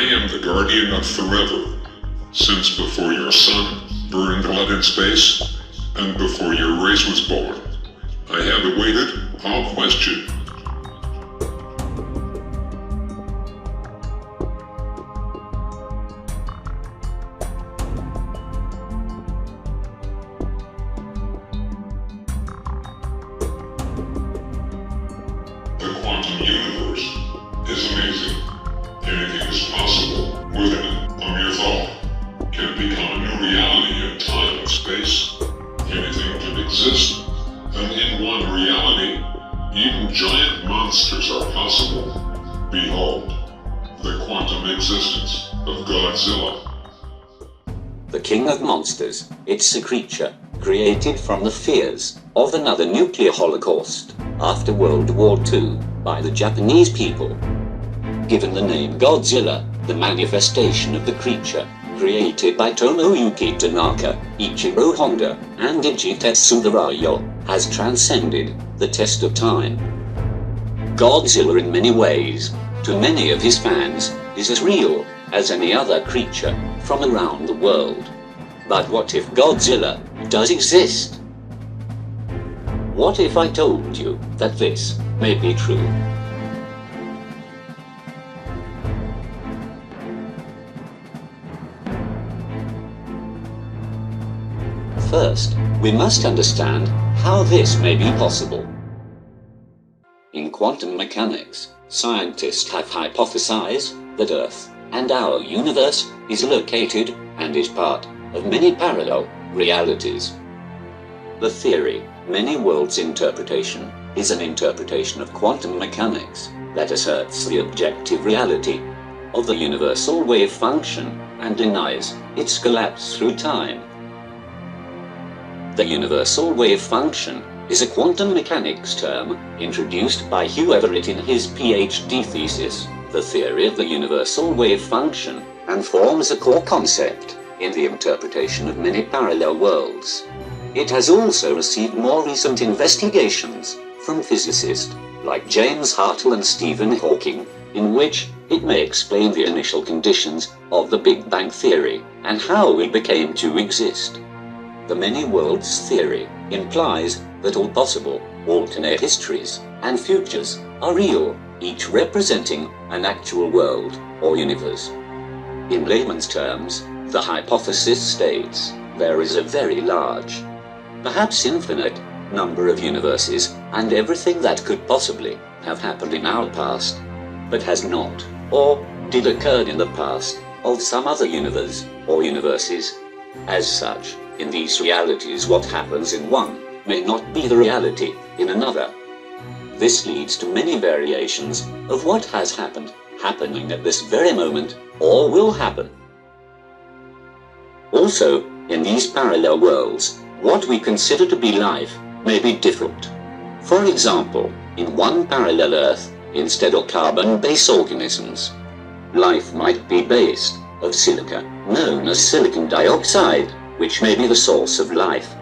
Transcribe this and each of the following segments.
I am the guardian of forever, since before your sun burned blood in space, and before your race was born. I have awaited all question. The quantum universe is amazing. Anything is possible within a mere thought. Can become a new reality in time and space. Anything can exist, and in one reality, even giant monsters are possible. Behold, the quantum existence of Godzilla. The king of monsters, it's a creature created from the fears of another nuclear holocaust after World War II by the Japanese people. Given the name Godzilla, the manifestation of the creature created by Tomoyuki Tanaka, Ichiro Honda, and Ichitetsu Tsuruya, has transcended the test of time. Godzilla in many ways, to many of his fans, is as real as any other creature from around the world. But what if Godzilla does exist? What if I told you that this may be true? First, we must understand how this may be possible. In quantum mechanics, scientists have hypothesized that Earth and our universe is located and is part of many parallel realities. The theory, many worlds interpretation, is an interpretation of quantum mechanics that asserts the objective reality of the universal wave function and denies its collapse through time. The universal wave function is a quantum mechanics term introduced by Hugh Everett in his PhD thesis, The Theory of the Universal Wave Function, and forms a core concept in the interpretation of many parallel worlds. It has also received more recent investigations from physicists like James Hartle and Stephen Hawking, in which it may explain the initial conditions of the Big Bang Theory and how we became to exist. The many worlds theory implies that all possible alternate histories and futures are real, each representing an actual world or universe. In layman's terms, the hypothesis states there is a very large, perhaps infinite, number of universes and everything that could possibly have happened in our past, but has not, or did occur in the past, of some other universe or universes. As such, in these realities what happens in one may not be the reality in another. This leads to many variations of what has happened, happening at this very moment, or will happen. Also, in these parallel worlds, what we consider to be life may be different. For example, in one parallel Earth, instead of carbon-based organisms, life might be based of silica, known as silicon dioxide, which may be the source of life.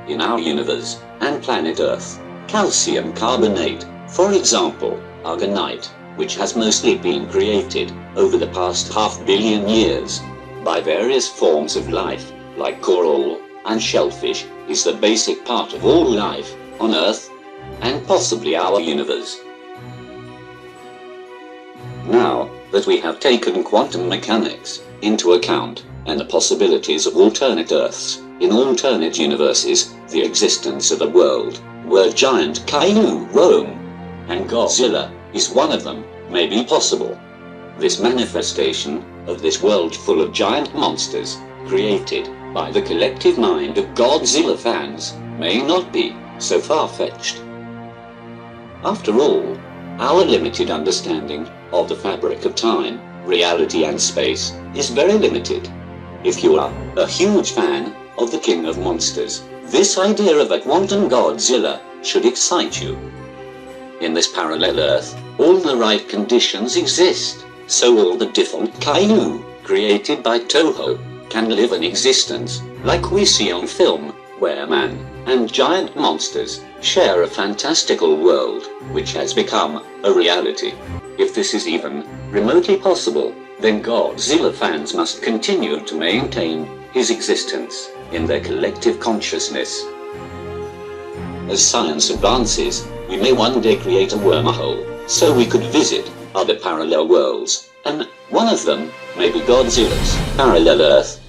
In our universe and planet Earth, calcium carbonate, for example, argonite, which has mostly been created over the past 500 million years by various forms of life, like coral and shellfish, is the basic part of all life on Earth and possibly our universe. Now that we have taken quantum mechanics into account and the possibilities of alternate Earths in alternate universes, the existence of a world where giant kaiju roam, and Godzilla is one of them, may be possible. This manifestation of this world full of giant monsters, created by the collective mind of Godzilla fans, may not be so far-fetched. After all, our limited understanding of the fabric of time, reality and space is very limited. If you are a huge fan of the King of Monsters, this idea of a quantum Godzilla should excite you. In this parallel Earth, all the right conditions exist, so all the different kaiju created by Toho can live an existence like we see on film, where man and giant monsters share a fantastical world which has become a reality. If this is even remotely possible, then Godzilla fans must continue to maintain his existence in their collective consciousness. As science advances, we may one day create a wormhole so we could visit other parallel worlds, and one of them may be Godzilla's parallel Earth.